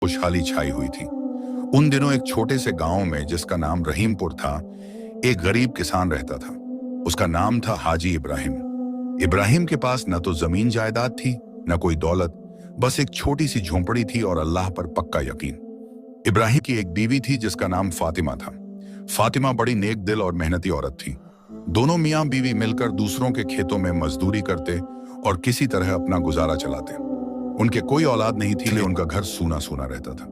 खुशहाली छाई हुई थी। उन दिनों एक छोटे से गांव में, जिसका नाम रहीमपुर था, एक गरीब किसान रहता था। उसका नाम था हाजी इब्राहिम। इब्राहिम के पास न तो जमीन जायदाद थी, न कोई दौलत, बस एक छोटी सी झोंपड़ी थी और अल्लाह पर पक्का यकीन। इब्राहिम की एक बीवी थी जिसका नाम फातिमा था। फातिमा बड़ी नेक दिल और मेहनती औरत थी। दोनों मियाँ बीवी मिलकर दूसरों के खेतों में मजदूरी करते और किसी तरह अपना गुजारा चलाते। उनके कोई औलाद नहीं थी, इसलिए उनका घर सूना सूना रहता था।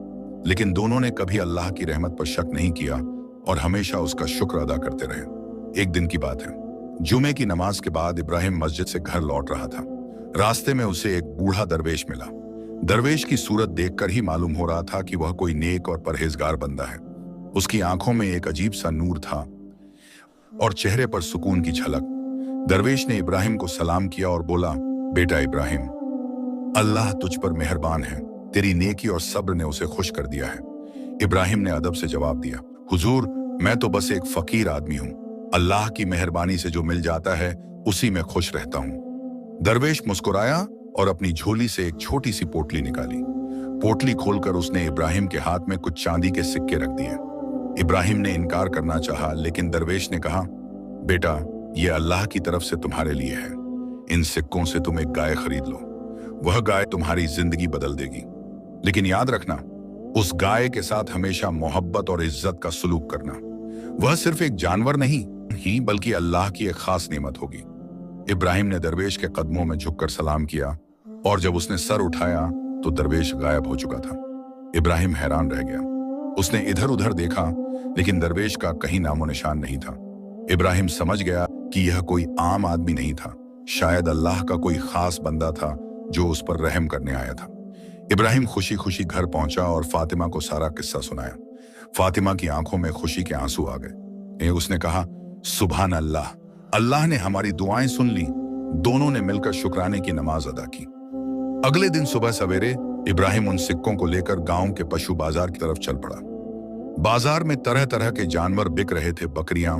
लेकिन दोनों ने कभी अल्लाह की रहमत पर शक नहीं किया और हमेशा उसका शुक्र अदा करते रहे। एक दिन की बात है, जुमे की नमाज के बाद इब्राहिम मस्जिद से घर लौट रहा था। रास्ते में उसे एक बूढ़ा दरवेश मिला। दरवेश की सूरत देखकर ही मालूम हो रहा था कि वह कोई नेक और परहेजगार बंदा है। उसकी आंखों में एक अजीब सा नूर था और चेहरे पर सुकून की झलक। दरवेश ने इब्राहिम को सलाम किया और बोला, बेटा इब्राहिम, अल्लाह तुझ पर मेहरबान है। तेरी नेकी और सब्र ने उसे खुश कर दिया है। इब्राहिम ने अदब से जवाब दिया, हुजूर, मैं तो बस एक फकीर आदमी हूँ। अल्लाह की मेहरबानी से जो मिल जाता है उसी में खुश रहता हूँ। दरवेश मुस्कुराया और अपनी झोली से एक छोटी सी पोटली निकाली। पोटली खोलकर उसने इब्राहिम के हाथ में कुछ चांदी के सिक्के रख दिए। इब्राहिम ने इनकार करना चाहा, लेकिन दरवेश ने कहा, बेटा, ये अल्लाह की तरफ से तुम्हारे लिए है। इन सिक्कों से तुम एक गाय खरीद लो। वह गाय तुम्हारी जिंदगी बदल देगी। लेकिन याद रखना, उस गाय के साथ हमेशा मोहब्बत और इज्जत का सलूक करना। वह सिर्फ एक जानवर नहीं ही, बल्कि अल्लाह की एक खास नेमत होगी। इब्राहिम ने दरवेश के कदमों में झुककर सलाम किया और जब उसने सर उठाया तो दरवेश गायब हो चुका था। इब्राहिम हैरान रह गया। उसने इधर उधर देखा, लेकिन दरवेश का कहीं नामो निशान नहीं था। इब्राहिम समझ गया कि यह कोई आम आदमी नहीं था, शायद अल्लाह का कोई खास बंदा था जो उस पर रहम करने आया था। इब्राहिम खुशी खुशी घर पहुंचा और फातिमा को सारा किस्सा सुनाया। फातिमा की आंखों में खुशी के आंसू आ गए। उसने कहा, सुभान अल्लाह, अल्लाह ने हमारी दुआएं सुन ली। दोनों ने मिलकर शुक्राने की नमाज अदा की। अगले दिन सुबह सवेरे इब्राहिम उन सिक्कों को लेकर गांव के पशु बाजार की तरफ चल पड़ा। बाजार में तरह तरह के जानवर बिक रहे थे, बकरियां,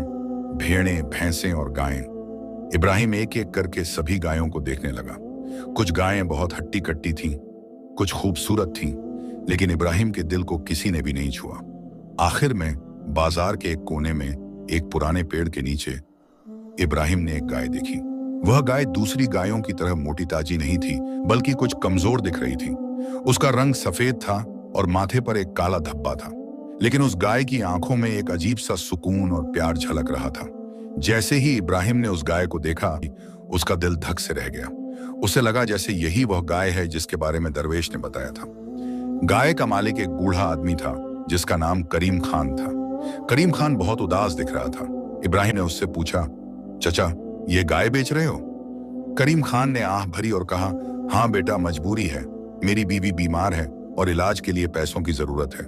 भेड़ें, भैंसें और गायें। इब्राहिम एक एक करके सभी गायों को देखने लगा। कुछ गायें बहुत हट्टी कट्टी थीं, कुछ खूबसूरत थीं, लेकिन इब्राहिम के दिल को किसी ने भी नहीं छुआ। आखिर में बाजार के एक कोने में एक पुराने पेड़ के नीचे इब्राहिम ने एक गाय देखी। वह गाय दूसरी गायों की तरह मोटी ताजी नहीं थी, बल्कि कुछ कमजोर दिख रही थी। उसका रंग सफेद था और माथे पर एक काला धब्बा था, लेकिन उस गाय की आंखों में एक अजीब सा सुकून और प्यार झलक रहा था। जैसे ही इब्राहिम ने उस गाय को देखा, उसका दिल धक से रह गया। उसे लगा जैसे यही वह गाय है जिसके बारे में दरवेश ने बताया था। गाय का मालिक एक बूढ़ा आदमी था जिसका नाम करीम खान था। करीम खान बहुत उदास दिख रहा था। इब्राहिम ने उससे पूछा, चचा, ये गाय बेच रहे हो? करीम खान ने आह भरी और कहा, हाँ बेटा, मजबूरी है। मेरी बीवी बीमार है और इलाज के लिए पैसों की जरूरत है।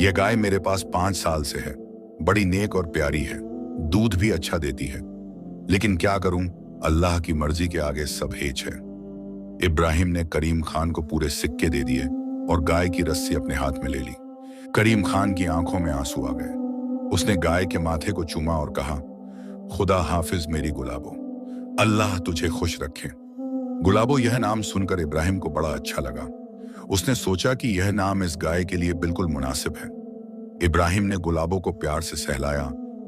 यह गाय मेरे पास 5 साल से है। बड़ी नेक और प्यारी है, दूध भी अच्छा देती है। लेकिन क्या करूं, अल्लाह की मर्जी के आगे सब हेच है। इब्राहिम ने करीम खान को पूरे सिक्के दे दिए और गाय की रस्सी अपने हाथ में ले ली। करीम खान की आंखों में आंसू आ गए। उसने गाय के माथे को चूमा और कहा, खुदा हाफिज मेरी गुलाबो, अल्लाह तुझे खुश रखे। गुलाबो यह नाम सुनकर इब्राहिम को बड़ा अच्छा लगा। उसने सोचा कि यह नाम इस गाय के लिए बिल्कुल मुनासिब है। इब्राहिम ने गुलाबो को प्यार से सहलाया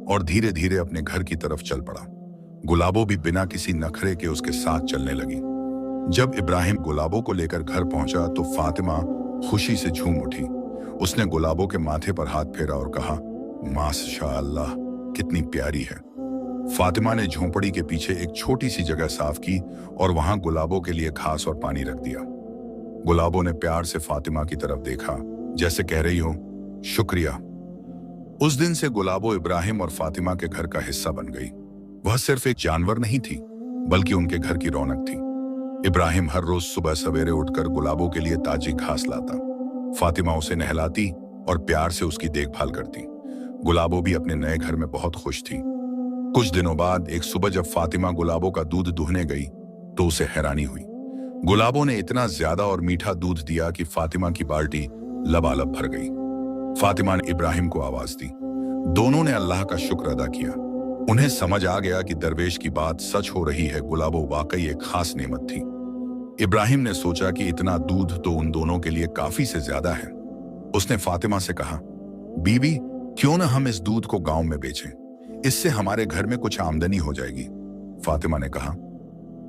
और धीरे धीरे अपने घर की तरफ चल पड़ा। गुलाबो भी बिना किसी नखरे के उसके साथ चलने लगी। जब इब्राहिम गुलाबो को लेकर घर पहुंचा तो फातिमा खुशी से झूम उठी। उसने गुलाबो के माथे पर हाथ फेरा और कहा, माशाअल्लाह, कितनी प्यारी है। फातिमा ने झोंपड़ी के पीछे एक छोटी सी जगह साफ की और वहां गुलाबो के लिए घास और पानी रख दिया। गुलाबो ने प्यार से फातिमा की तरफ देखा, जैसे कह रही हो, शुक्रिया। उस दिन से गुलाबो इब्राहिम और फातिमा के घर का हिस्सा बन गई। वह सिर्फ एक जानवर नहीं थी, बल्कि उनके घर की रौनक थी। इब्राहिम हर रोज सुबह सवेरे उठकर गुलाबो के लिए ताजी घास लाता। फातिमा उसे नहलाती और प्यार से उसकी देखभाल करती। गुलाबो भी अपने नए घर में बहुत खुश थी। कुछ दिनों बाद एक सुबह जब फातिमा गुलाबो का दूध दूहने गई तो उसे हैरानी हुई। गुलाबो ने इतना ज्यादा और मीठा दूध दिया कि फातिमा की बाल्टी लबालब भर गई। फातिमा ने इब्राहिम को आवाज दी। दोनों ने अल्लाह का शुक्र अदा किया। उन्हें समझ आ गया कि दरवेश की बात सच हो रही है। गुलाबो वाकई एक खास नेमत थी। इब्राहिम ने सोचा कि इतना दूध तो उन दोनों के लिए काफी से ज्यादा है। उसने फातिमा से कहा, बीवी, क्यों ना हम इस दूध को गांव में बेचें, इससे हमारे घर में कुछ आमदनी हो जाएगी। फातिमा ने कहा,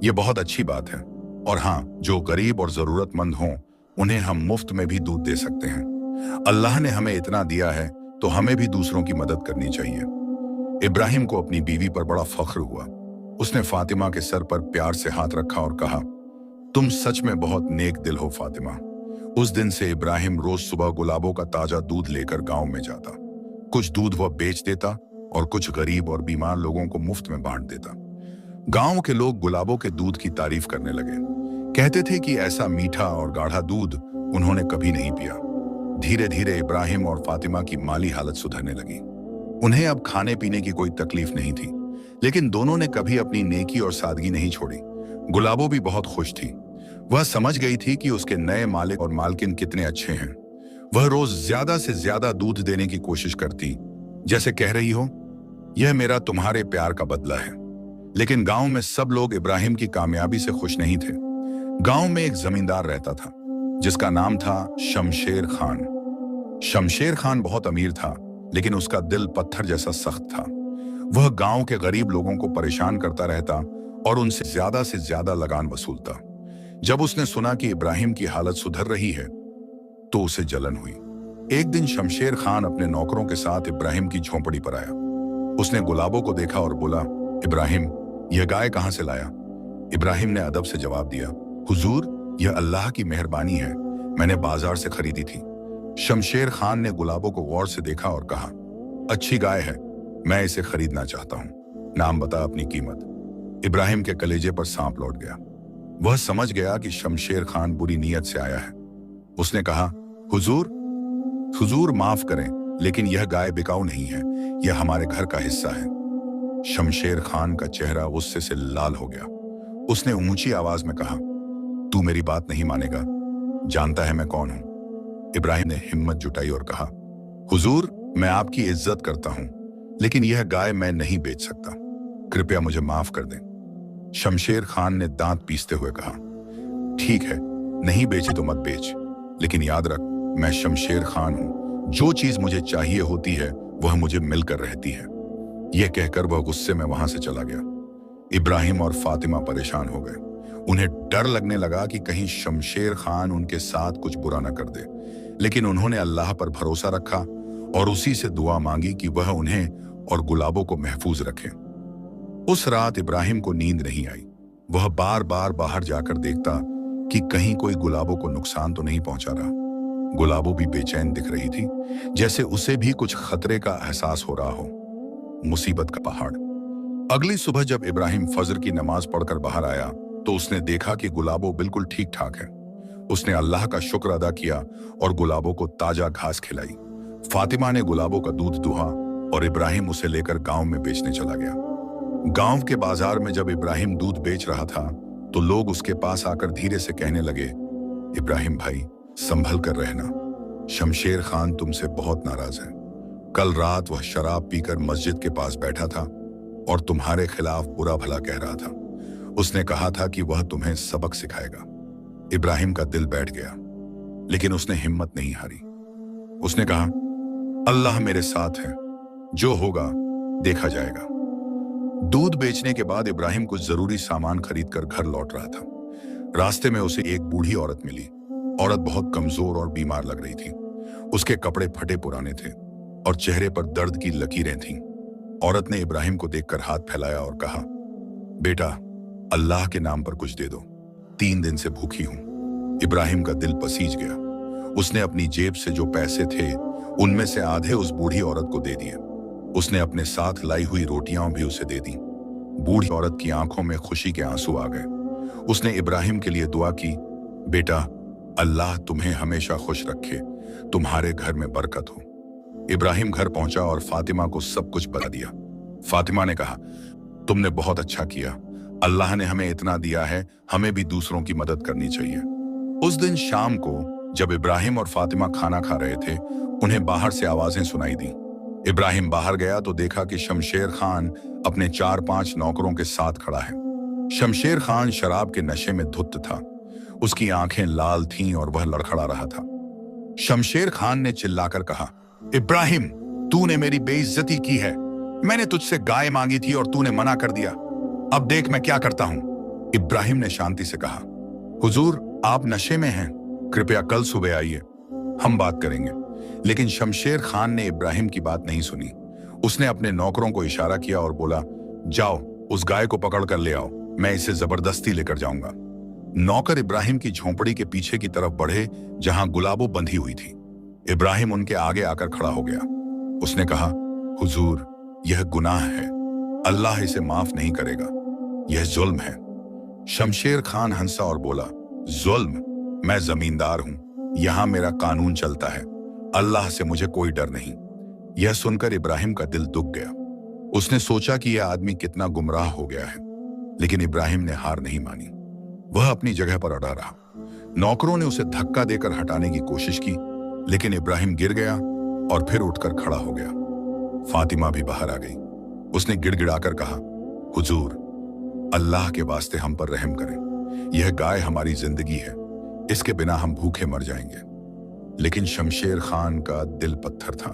यह बहुत अच्छी बात है, और हाँ, जो गरीब और जरूरतमंद हों उन्हें हम मुफ्त में भी दूध दे सकते हैं। अल्लाह ने हमें इतना दिया है तो हमें भी दूसरों की मदद करनी चाहिए। इब्राहिम को अपनी बीवी पर बड़ा फख्र हुआ। उसने फातिमा के सर पर प्यार से हाथ रखा और कहा, तुम सच में बहुत नेक दिल हो फातिमा। उस दिन से इब्राहिम रोज सुबह गुलाबों का ताजा दूध लेकर गांव में जाता। कुछ दूध वह बेच देता और कुछ गरीब और बीमार लोगों को मुफ्त में बांट देता। गांव के लोग गुलाबों के दूध की तारीफ करने लगे। कहते थे कि ऐसा मीठा और गाढ़ा दूध उन्होंने कभी नहीं पिया। धीरे धीरे इब्राहिम और फातिमा की माली हालत सुधरने लगी। उन्हें अब खाने पीने की कोई तकलीफ नहीं थी, लेकिन दोनों ने कभी अपनी नेकी और सादगी नहीं छोड़ी। गुलाबो भी बहुत खुश थी। वह समझ गई थी कि उसके नए मालिक और मालकिन कितने अच्छे हैं। वह रोज ज्यादा से ज्यादा दूध देने की कोशिश करती, जैसे कह रही हो, यह मेरा तुम्हारे प्यार का बदला है। लेकिन गांव में सब लोग इब्राहिम की कामयाबी से खुश नहीं थे। गांव में एक जमींदार रहता था जिसका नाम था शमशेर खान। शमशेर खान बहुत अमीर था, लेकिन उसका दिल पत्थर जैसा सख्त था। वह गांव के गरीब लोगों को परेशान करता रहता और उनसे ज्यादा लगान वसूलता। जब उसने सुना कि इब्राहिम की हालत सुधर रही है तो उसे जलन हुई। एक दिन शमशेर खान अपने नौकरों के साथ इब्राहिम की झोंपड़ी पर आया। उसने गुलाबों को देखा और बोला, इब्राहिम, यह गाय कहां से लाया? इब्राहिम ने अदब से जवाब दिया, हुजूर, यह अल्लाह की मेहरबानी है, मैंने बाजार से खरीदी थी। शमशेर खान ने गुलाबों को गौर से देखा और कहा, अच्छी गाय है, मैं इसे खरीदना चाहता हूं, नाम बता अपनी कीमत। इब्राहिम के कलेजे पर सांप लौट गया। वह समझ गया कि शमशेर खान बुरी नीयत से आया है। उसने कहा, हुजूर माफ करें, लेकिन यह गाय बिकाऊ नहीं है, यह हमारे घर का हिस्सा है। शमशेर खान का चेहरा गुस्से से लाल हो गया। उसने ऊंची आवाज में कहा, तू मेरी बात नहीं मानेगा, जानता है मैं कौन हूं। इब्राहिम ने हिम्मत जुटाई और कहा, हुजूर, मैं आपकी इज्जत करता हूं, लेकिन यह गाय मैं नहीं बेच सकता, कृपया मुझे माफ कर दें। शमशेर खान ने दांत पीसते हुए कहा, ठीक है, नहीं बेची तो मत बेच, लेकिन याद रख, मैं शमशेर खान हूं, जो चीज मुझे चाहिए होती है वह मुझे मिलकर रहती है। यह कहकर वह गुस्से में वहां से चला गया। इब्राहिम और फातिमा परेशान हो गए। उन्हें डर लगने लगा कि कहीं शमशेर खान उनके साथ कुछ बुरा न कर दे, लेकिन उन्होंने अल्लाह पर भरोसा रखा और उसी से दुआ मांगी कि वह उन्हें और गुलाबों को महफूज रखे। उस रात इब्राहिम को नींद नहीं आई। वह बार बार बाहर जाकर देखता कि कहीं कोई गुलाबों को नुकसान तो नहीं पहुंचा रहा। गुलाबो भी बेचैन दिख रही थी, जैसे उसे भी कुछ खतरे का एहसास हो रहा हो। मुसीबत का पहाड़। अगली सुबह जब इब्राहिम फजर की नमाज पढ़कर बाहर आया तो उसने देखा कि गुलाबो बिल्कुल ठीक ठाक है। उसने अल्लाह का शुक्र अदा किया और गुलाबों को ताजा घास खिलाई। फातिमा ने गुलाबों का दूध दुहा और इब्राहिम उसे लेकर गांव में बेचने चला गया। गांव के बाजार में जब इब्राहिम दूध बेच रहा था तो लोग उसके पास आकर धीरे से कहने लगे, इब्राहिम भाई, संभल कर रहना, शमशेर खान तुमसे बहुत नाराज है। कल रात वह शराब पीकर मस्जिद के पास बैठा था और तुम्हारे खिलाफ बुरा भला कह रहा था। उसने कहा था कि वह तुम्हें सबक सिखाएगा। इब्राहिम का दिल बैठ गया, लेकिन उसने हिम्मत नहीं हारी। उसने कहा, अल्लाह मेरे साथ है, जो होगा देखा जाएगा। दूध बेचने के बाद इब्राहिम कुछ जरूरी सामान खरीदकर घर लौट रहा था। रास्ते में उसे एक बूढ़ी औरत मिली। औरत बहुत कमजोर और बीमार लग रही थी। उसके कपड़े फटे पुराने थे और चेहरे पर दर्द की लकीरें थीं। औरत ने इब्राहिम को देखकर हाथ फैलाया और कहा, बेटा, अल्लाह के नाम पर कुछ दे दो, 3 दिन से भूखी हूं। इब्राहिम का दिल पसीज गया। उसने अपनी जेब से जो पैसे थे उनमें से आधे उस बूढ़ी औरत को दे दिए। उसने अपने साथ लाई हुई रोटियां भी उसे दे दी। बूढ़ी औरत की आंखों में खुशी के आंसू आ गए। उसने इब्राहिम के लिए दुआ की, बेटा, अल्लाह तुम्हें हमेशा खुश रखे, तुम्हारे घर में बरकत हो। इब्राहिम घर पहुंचा और फातिमा को सब कुछ बता दिया। फातिमा ने कहा, तुमने बहुत अच्छा किया, अल्लाह ने हमें इतना दिया है, हमें भी दूसरों की मदद करनी चाहिए। उस दिन शाम को जब इब्राहिम और फातिमा खाना खा रहे थे, उन्हें बाहर से आवाजें सुनाई दी। इब्राहिम बाहर गया तो देखा कि शमशेर खान अपने 4-5 नौकरों के साथ खड़ा है। शमशेर खान शराब के नशे में धुत था। उसकी आंखें लाल थीं और वह लड़खड़ा रहा था। शमशेर खान ने चिल्लाकर कहा, इब्राहिम, तूने मेरी बेइज्जती की है। मैंने तुझसे गाय मांगी थी और तूने मना कर दिया। अब देख मैं क्या करता हूं। इब्राहिम ने शांति से कहा, हुजूर, आप नशे में हैं, कृपया कल सुबह आइए, हम बात करेंगे। लेकिन शमशेर खान ने इब्राहिम की बात नहीं सुनी। उसने अपने नौकरों को इशारा किया और बोला, जाओ उस गाय को पकड़ कर ले आओ, मैं इसे जबरदस्ती लेकर जाऊंगा। नौकर इब्राहिम की झोंपड़ी के पीछे की तरफ बढ़े जहां गुलाबो बंधी हुई थी। इब्राहिम उनके आगे आकर खड़ा हो गया। उसने कहा, हुजूर, यह गुनाह है, अल्लाह इसे माफ नहीं करेगा, यह जुल्म है। शमशेर खान हंसा और बोला, जुल्म? मैं जमींदार हूं, यहां मेरा कानून चलता है, अल्लाह से मुझे कोई डर नहीं। यह सुनकर इब्राहिम का दिल दुख गया। उसने सोचा कि यह आदमी कितना गुमराह हो गया है, लेकिन इब्राहिम ने हार नहीं मानी। वह अपनी जगह पर अड़ा रहा। नौकरों ने उसे धक्का देकर हटाने की कोशिश की, लेकिन इब्राहिम गिर गया और फिर उठकर खड़ा हो गया। फातिमा भी बाहर आ गई। उसने गिड़गिड़ाकर कहा, हुजूर, अल्लाह के वास्ते हम पर रहम करें, यह गाय हमारी जिंदगी है, इसके बिना हम भूखे मर जाएंगे। लेकिन शमशेर खान का दिल पत्थर था।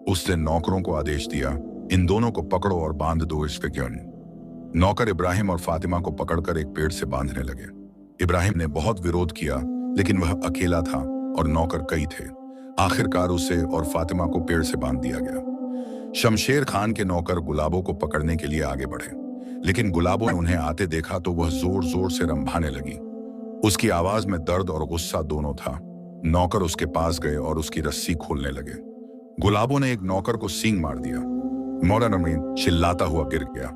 उसने नौकरों को आदेश दिया, इन दोनों को पकड़ो और बांध दो इस पे। नौकर इब्राहिम और फातिमा को पकड़कर एक पेड़ से बांधने लगे। इब्राहिम ने बहुत विरोध किया, लेकिन वह अकेला था और नौकर कई थे। आखिरकार उसे और फातिमा को पेड़ से बांध दिया गया। शमशेर खान के नौकर गुलाबों को पकड़ने के लिए आगे बढ़े, लेकिन गुलाबों ने उन्हें आते देखा तो वह जोर जोर से रंभाने लगी। उसकी आवाज में दर्द और गुस्सा दोनों था। नौकर उसके पास गए और उसकी रस्सी खोलने लगे। गुलाबों ने एक नौकर को सींग मार दिया। मौलाना नमीन चिल्लाता हुआ गिर गया।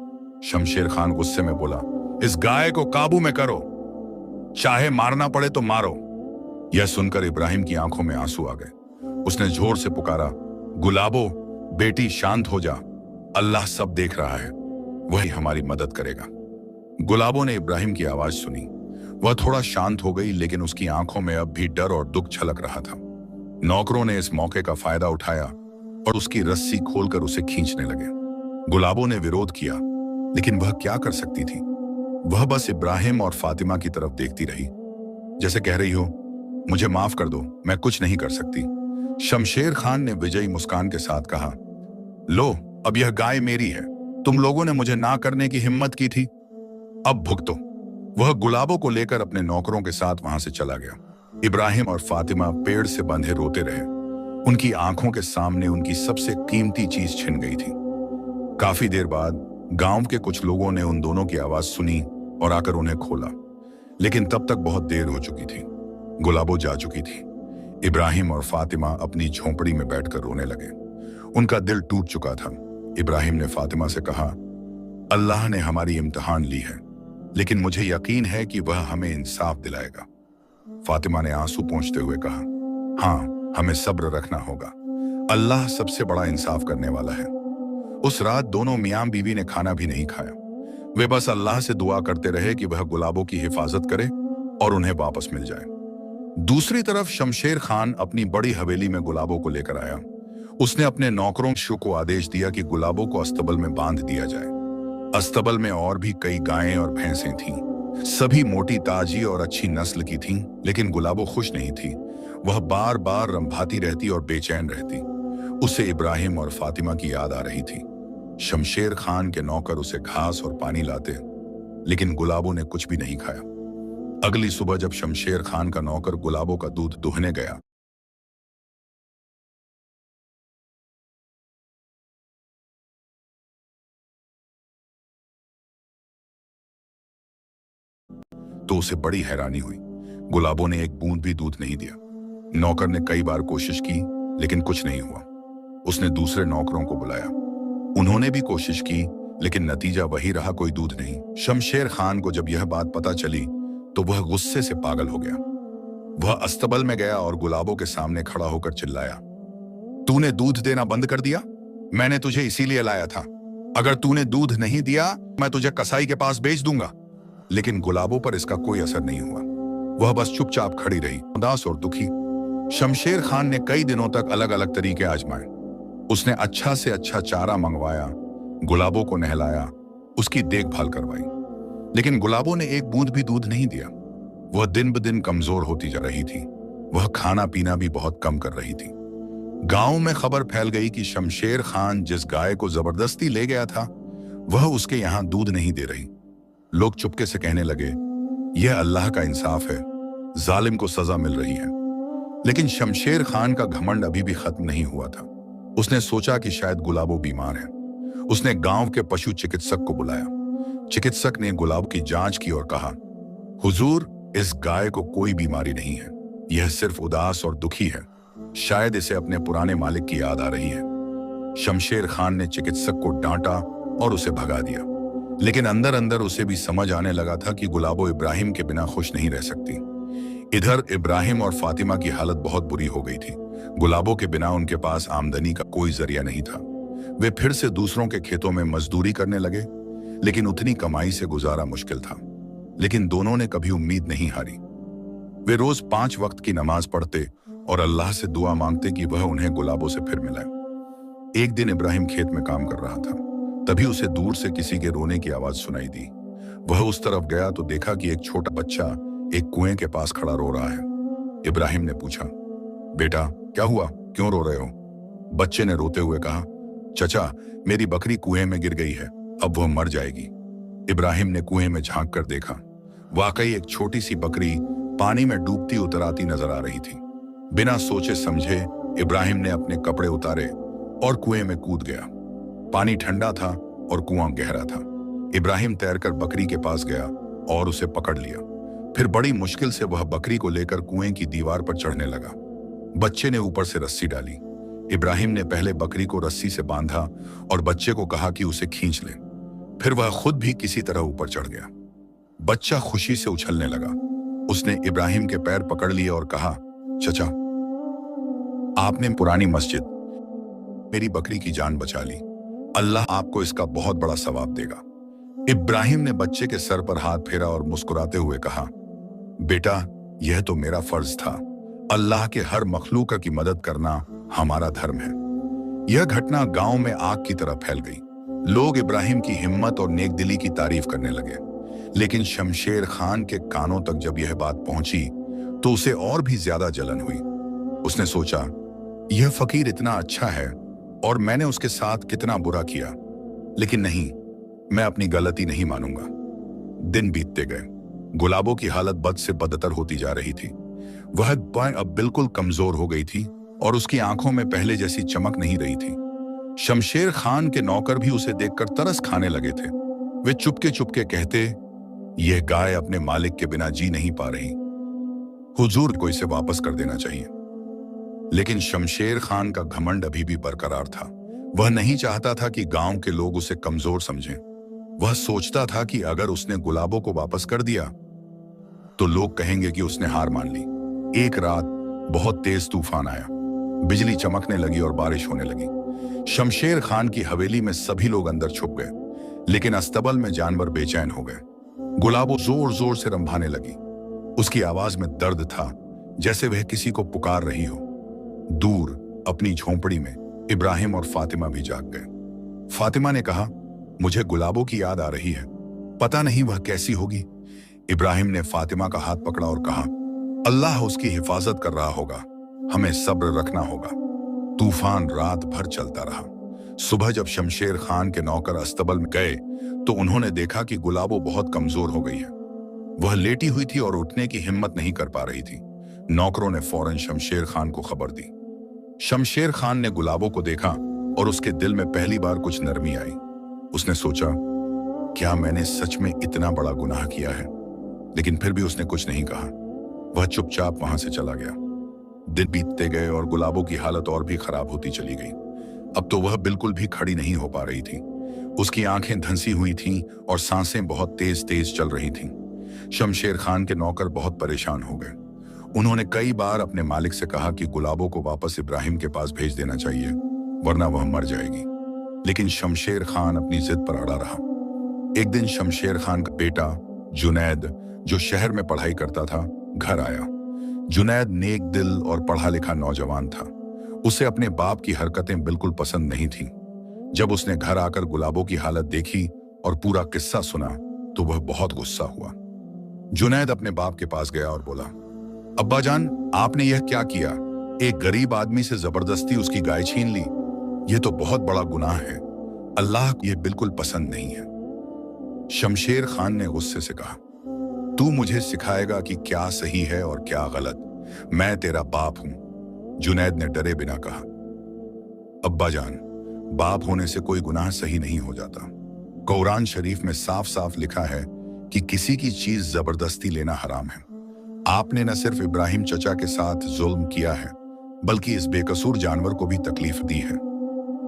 शमशेर खान गुस्से में बोला, इस गाय को काबू में करो, चाहे मारना पड़े तो मारो। यह सुनकर इब्राहिम की आंखों में आंसू आ गए। उसने जोर से पुकारा, गुलाबो, बेटी शांत हो जा, अल्लाह सब देख रहा है, वही हमारी मदद करेगा। गुलाबो ने इब्राहिम की आवाज सुनी। वह थोड़ा शांत हो गई, लेकिन उसकी आंखों में अब भी डर और दुख छलक रहा था। नौकरों ने इस मौके का फायदा उठाया और उसकी रस्सी खोलकर उसे खींचने लगे। गुलाबो ने विरोध किया, लेकिन वह क्या कर सकती थी। वह बस इब्राहिम और फातिमा की तरफ देखती रही, जैसे कह रही हो, मुझे माफ कर दो, मैं कुछ नहीं कर सकती। शमशेर खान ने विजयी मुस्कान के साथ कहा, लो, अब यह गाय मेरी है, तुम लोगों ने मुझे ना करने की हिम्मत की थी, अब भुगतो। वह गुलाबों को लेकर अपने नौकरों के साथ वहां से चला गया। इब्राहिम और फातिमा पेड़ से बंधे रोते रहे। उनकी आंखों के सामने उनकी सबसे कीमती चीज छिन गई थी। काफी देर बाद गांव के कुछ लोगों ने उन दोनों की आवाज सुनी और आकर उन्हें खोला, लेकिन तब तक बहुत देर हो चुकी थी। गुलाबो जा चुकी थी। इब्राहिम और फातिमा अपनी झोंपड़ी में बैठकर रोने लगे। उनका दिल टूट चुका था। इब्राहिम ने फातिमा से कहा, अल्लाह ने हमारी इम्तिहान ली है, लेकिन मुझे यकीन है कि वह हमें इंसाफ दिलाएगा। फातिमा ने आंसू पोंछते हुए कहा, हाँ, हमें सब्र रखना होगा, अल्लाह सबसे बड़ा इंसाफ करने वाला है। उस रात दोनों मियां बीवी ने खाना भी नहीं खाया। वे बस अल्लाह से दुआ करते रहे कि वह गुलाबों की हिफाजत करे और उन्हें वापस मिल जाए। दूसरी तरफ शमशेर खान अपनी बड़ी हवेली में गुलाबों को लेकर आया। उसने अपने नौकरों को आदेश दिया कि गुलाबों को अस्तबल में बांध दिया जाए। अस्तबल में और भी कई गायें और भैंसें थीं। सभी मोटी ताजी और अच्छी नस्ल की थीं, लेकिन गुलाबो खुश नहीं थी। वह बार बार रंभाती रहती और बेचैन रहती। उसे इब्राहिम और फातिमा की याद आ रही थी। शमशेर खान के नौकर उसे घास और पानी लाते, लेकिन गुलाबो ने कुछ भी नहीं खाया। अगली सुबह जब शमशेर खान का नौकर गुलाबो का दूध दुहने गया तो उसे बड़ी हैरानी हुई। गुलाबो ने एक बूंद भी दूध नहीं दिया। नौकर ने कई बार कोशिश की, लेकिन कुछ नहीं हुआ। उसने दूसरे नौकरों को बुलाया। उन्होंने भी कोशिश की, लेकिन नतीजा वही रहा, कोई दूध नहीं। शमशेर खान को जब यह बात पता चली तो वह गुस्से से पागल हो गया। वह अस्तबल में गया और गुलाबों के सामने खड़ा होकर चिल्लाया, तूने दूध देना बंद कर दिया? मैंने तुझे इसीलिए लाया था। अगर तूने दूध नहीं दिया, मैं तुझे कसाई के पास बेच दूंगा। लेकिन गुलाबों पर इसका कोई असर नहीं हुआ। वह बस चुपचाप खड़ी रही, उदास और दुखी। शमशेर खान ने कई दिनों तक अलग अलग तरीके आजमाए। उसने अच्छा से अच्छा चारा मंगवाया, गुलाबों को नहलाया, उसकी देखभाल करवाई, लेकिन गुलाबों ने एक बूंद भी दूध नहीं दिया। वह दिन ब दिन कमजोर होती जा रही थी। वह खाना पीना भी बहुत कम कर रही थी। गांव में खबर फैल गई कि शमशेर खान जिस गाय को जबरदस्ती ले गया था वह उसके यहां दूध नहीं दे रही। लोग चुपके से कहने लगे, यह अल्लाह का इंसाफ है, जालिम को सजा मिल रही है। लेकिन शमशेर खान का घमंड अभी भी खत्म नहीं हुआ था। उसने सोचा कि शायद गुलाबो बीमार है। उसने गांव के पशु चिकित्सक को बुलाया। चिकित्सक ने गुलाब की जांच की और कहा, हुजूर, इस गाय को कोई बीमारी नहीं है, यह सिर्फ उदास और दुखी है। शायद इसे अपने पुराने मालिक की याद आ रही है। शमशेर खान ने चिकित्सक को डांटा और उसे भगा दिया, लेकिन अंदर अंदर उसे भी समझ आने लगा था कि गुलाबो इब्राहिम के बिना खुश नहीं रह सकती। इधर इब्राहिम और फातिमा की हालत बहुत बुरी हो गई थी। गुलाबो के बिना उनके पास आमदनी का कोई जरिया नहीं था। वे फिर से दूसरों के खेतों में मजदूरी करने लगे, लेकिन उतनी कमाई से गुजारा मुश्किल था। लेकिन दोनों ने कभी उम्मीद नहीं हारी। वे रोज 5 वक्त की नमाज पढ़ते और अल्लाह से दुआ मांगते कि वह उन्हें गुलाबो से फिर मिलाए। एक दिन इब्राहिम खेत में काम कर रहा था, तभी उसे दूर से किसी के रोने की आवाज सुनाई दी। वह उस तरफ गया तो देखा कि एक छोटा बच्चा एक कुएं के पास खड़ा रो रहा है। इब्राहिम ने पूछा, बेटा क्या हुआ, क्यों रो रहे हो? बच्चे ने रोते हुए कहा, चचा, मेरी बकरी कुएं में गिर गई है, अब वह मर जाएगी। इब्राहिम ने कुएं में झांक कर देखा। वाकई एक छोटी सी बकरी पानी में डूबती उतर आती नजर आ रही थी। बिना सोचे समझे इब्राहिम ने अपने कपड़े उतारे और कुएं में कूद गया। पानी ठंडा था और कुआं गहरा था। इब्राहिम तैरकर बकरी के पास गया और उसे पकड़ लिया। फिर बड़ी मुश्किल से वह बकरी को लेकर कुएं की दीवार पर चढ़ने लगा। बच्चे ने ऊपर से रस्सी डाली। इब्राहिम ने पहले बकरी को रस्सी से बांधा और बच्चे को कहा कि उसे खींच ले। फिर वह खुद भी किसी तरह ऊपर चढ़ गया। बच्चा खुशी से उछलने लगा। उसने इब्राहिम के पैर पकड़ लिए और कहा, चचा, आपने पुरानी मस्जिद, मेरी बकरी की जान बचा ली। अल्लाह आपको इसका बहुत बड़ा सवाब देगा। इब्राहिम ने बच्चे के सर पर हाथ फेरा और मुस्कुराते हुए कहा, बेटा, यह तो मेरा फर्ज था। अल्लाह के हर मखलूक की मदद करना हमारा धर्म है। यह घटना गांव में आग की तरह फैल गई। लोग इब्राहिम की हिम्मत और नेकदिली की तारीफ करने लगे। लेकिन शमशेर खान के कानों तक जब यह बात पहुंची तो उसे और भी ज्यादा जलन हुई। उसने सोचा, यह फकीर इतना अच्छा है और मैंने उसके साथ कितना बुरा किया। लेकिन नहीं, मैं अपनी गलती नहीं मानूंगा। दिन बीतते गए। गुलाबो की हालत बद से बदतर होती जा रही थी। वह अब बिल्कुल कमजोर हो गई थी और उसकी आंखों में पहले जैसी चमक नहीं रही थी। शमशेर खान के नौकर भी उसे देखकर तरस खाने लगे थे। वे चुपके चुपके कहते, यह गाय अपने मालिक के बिना जी नहीं पा रही, हुजूर को इसे वापस कर देना चाहिए। लेकिन शमशेर खान का घमंड अभी भी बरकरार था। वह नहीं चाहता था कि गांव के लोग उसे कमजोर समझें। वह सोचता था कि अगर उसने गुलाबो को वापस कर दिया तो लोग कहेंगे कि उसने हार मान ली। एक रात बहुत तेज तूफान आया। बिजली चमकने लगी और बारिश होने लगी। शमशेर खान की हवेली में सभी लोग अंदर छुप गए, लेकिन अस्तबल में जानवर बेचैन हो गए। गुलाबो जोर जोर से रंभाने लगी। उसकी आवाज में दर्द था, जैसे वह किसी को पुकार रही हो। दूर अपनी झोंपड़ी में इब्राहिम और फातिमा भी जाग गए। फातिमा ने कहा, मुझे गुलाबो की याद आ रही है, पता नहीं वह कैसी होगी। इब्राहिम ने फातिमा का हाथ पकड़ा और कहा, अल्लाह उसकी हिफाजत कर रहा होगा, हमें सब्र रखना होगा। तूफान रात भर चलता रहा। सुबह जब शमशेर खान के नौकर अस्तबल में गए तो उन्होंने देखा कि गुलाबो बहुत कमजोर हो गई है। वह लेटी हुई थी और उठने की हिम्मत नहीं कर पा रही थी। नौकरों ने फौरन शमशेर खान को खबर दी। शमशेर खान ने गुलाबो को देखा और उसके दिल में पहली बार कुछ नरमी आई। उसने सोचा, क्या मैंने सच में इतना बड़ा गुनाह किया है? लेकिन फिर भी उसने कुछ नहीं कहा। वह चुपचाप वहां से चला गया। दिन बीतते गए और गुलाबो की हालत और भी खराब होती चली गई। अब तो वह बिल्कुल भी खड़ी नहीं हो पा रही थी। उसकी आंखें धंसी हुई थीं और सांसें बहुत तेज तेज चल रही थीं। शमशेर खान के नौकर बहुत परेशान हो गए। उन्होंने कई बार अपने मालिक से कहा कि गुलाबो को वापस इब्राहिम के पास भेज देना चाहिए, वरना वह मर जाएगी। लेकिन शमशेर खान अपनी जिद पर अड़ा रहा। एक दिन शमशेर खान का बेटा जुनैद, जो शहर में पढ़ाई करता था, घर आया। जुनैद नेक दिल और पढ़ा लिखा नौजवान था। उसे अपने बाप की हरकतें बिल्कुल पसंद नहीं थीं। जब उसने घर आकर गुलाबो की हालत देखी और पूरा किस्सा सुना तो वह बहुत गुस्सा हुआ। जुनैद अपने बाप के पास गया और बोला, अब्बा जान, आपने यह क्या किया? एक गरीब आदमी से जबरदस्ती उसकी गाय छीन ली। यह तो बहुत बड़ा गुनाह है। अल्लाह को यह बिल्कुल पसंद नहीं है। शमशेर खान ने गुस्से से कहा, तू मुझे सिखाएगा कि क्या सही है और क्या गलत? मैं तेरा बाप हूं। जुनैद ने डरे बिना कहा, अब्बा जान, बाप होने से कोई गुनाह सही नहीं हो जाता। कुरान शरीफ में साफ साफ लिखा है कि किसी की चीज जबरदस्ती लेना हराम है। आपने न सिर्फ इब्राहिम चचा के साथ जुल्म किया है, बल्कि इस बेकसूर जानवर को भी तकलीफ दी है।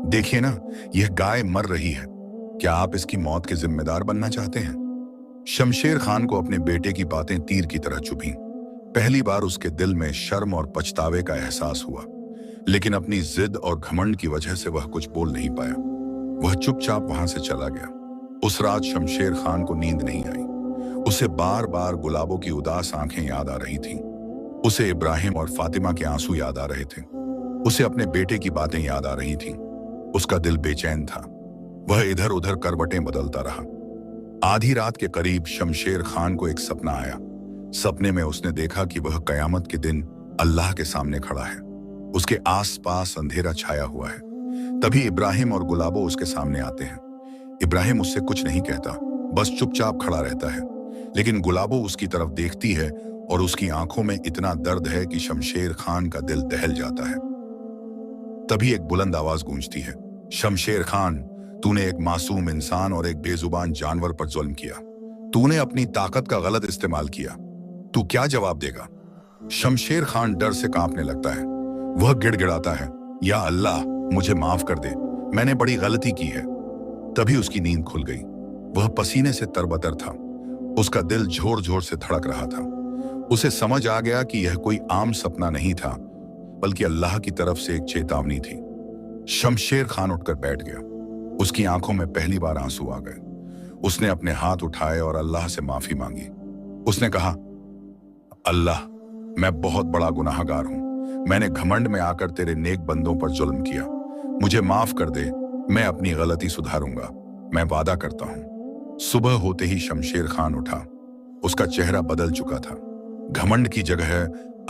देखिए ना, यह गाय मर रही है। क्या आप इसकी मौत के जिम्मेदार बनना चाहते हैं? शमशेर खान को अपने बेटे की बातें तीर की तरह चुभीं। पहली बार उसके दिल में शर्म और पछतावे का एहसास हुआ, लेकिन अपनी जिद और घमंड की वजह से वह कुछ बोल नहीं पाया। वह चुपचाप वहां से चला गया। उस रात शमशेर खान को नींद नहीं आई। उसे बार बार गुलाबों की उदास आंखें याद आ रही थीं। उसे इब्राहिम और फातिमा के आंसू याद आ रहे थे। उसे अपने बेटे की बातें याद आ रही थीं। उसका दिल बेचैन था। वह इधर उधर करवटें बदलता रहा। आधी रात के करीब शमशेर खान को एक सपना आया। सपने में उसने देखा कि वह कयामत के दिन अल्लाह के सामने खड़ा है। उसके आसपास अंधेरा छाया हुआ है। तभी इब्राहिम और गुलाबो उसके सामने आते हैं। इब्राहिम उससे कुछ नहीं कहता, बस चुपचाप खड़ा रहता है। लेकिन गुलाबो उसकी तरफ देखती है और उसकी आंखों में इतना दर्द है कि शमशेर खान का दिल दहल जाता है। तभी एक बुलंद आवाज गूंजती है, शमशेर खान, तूने एक मासूम इंसान और एक बेजुबान जानवर पर जुल्म किया। तूने अपनी ताकत का गलत इस्तेमाल किया। तू क्या जवाब देगा? शमशेर खान डर से कांपने लगता है। वह गिड़गिड़ाता है, या अल्लाह, मुझे माफ कर दे, मैंने बड़ी गलती की है। तभी उसकी नींद खुल गई। वह पसीने से तरबतर था। उसका दिल जोर जोर से धड़क रहा था। उसे समझ आ गया कि यह कोई आम सपना नहीं था, बल्कि अल्लाह की तरफ से एक चेतावनी थी। शमशेर खान उठकर बैठ गया। उसकी आंखों में पहली बार आंसू आ गए। उसने अपने हाथ उठाए और अल्लाह से माफी मांगी। उसने कहा, अल्लाह, मैं बहुत बड़ा गुनाहगार हूं। मैंने घमंड में आकर तेरे नेक बंदों पर जुल्म किया। मुझे माफ कर दे। मैं अपनी गलती सुधारूंगा। मैं वादा करता हूं। सुबह होते ही शमशेर खान उठा। उसका चेहरा बदल चुका था। घमंड की जगह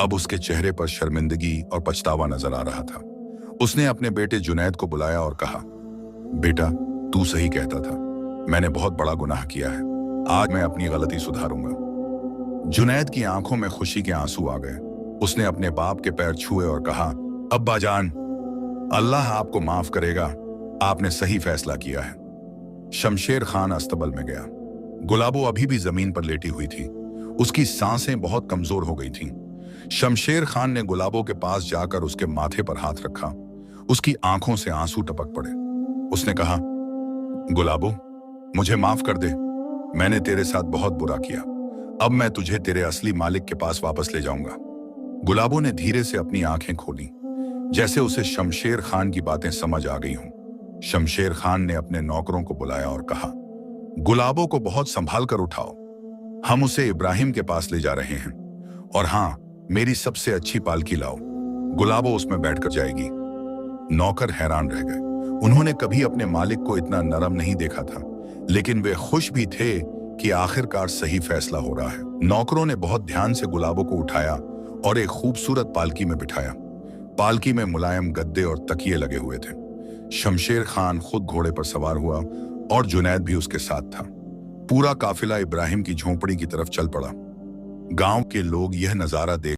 अब उसके चेहरे पर शर्मिंदगी और पछतावा नजर आ रहा था। उसने अपने बेटे जुनैद को बुलाया और कहा, बेटा, तू सही कहता था। मैंने बहुत बड़ा गुनाह किया है। आज मैं अपनी गलती सुधारूंगा। जुनैद की आंखों में खुशी के आंसू आ गए। उसने अपने बाप के पैर छुए और कहा, अब्बा जान, अल्लाह आपको माफ करेगा। आपने सही फैसला किया है। शमशेर खान अस्तबल में गया। गुलाबो अभी भी जमीन पर लेटी हुई थी। उसकी सांसें बहुत कमजोर हो गई थीं। शमशेर खान ने गुलाबो के पास जाकर उसके माथे पर हाथ रखा। उसकी आंखों से आंसू टपक पड़े। उसने कहा, गुलाबो, मुझे माफ कर दे। मैंने तेरे साथ बहुत बुरा किया। अब मैं तुझे तेरे असली मालिक के पास वापस ले जाऊंगा। गुलाबो ने धीरे से अपनी आंखें खोली, जैसे उसे शमशेर खान की बातें समझ आ गई हों। शमशेर खान ने अपने नौकरों को बुलाया और कहा, गुलाबो को बहुत संभाल कर उठाओ। हम उसे इब्राहिम के पास ले जा रहे हैं। और हाँ, मेरी सबसे अच्छी पालकी लाओ। गुलाबो उसमें बैठकर जाएगी। नौकर हैरान रह गए। उन्होंने कभी अपने मालिक को इतना नरम नहीं देखा था, लेकिन वे खुश भी थे कि आखिरकार सही फैसला हो रहा है। नौकरों ने बहुत ध्यान से गुलाबो को उठाया और एक खूबसूरत पालकी में बिठाया। पालकी में मुलायम गद्दे और तकिए लगे हुए थे। शमशेर खान खुद घोड़े पर सवार हुआ और जुनैद भी उसके साथ था। पूरा काफिला इब्राहिम की झोंपड़ी की तरफ चल पड़ा। गांव के लोग यह नजारा देख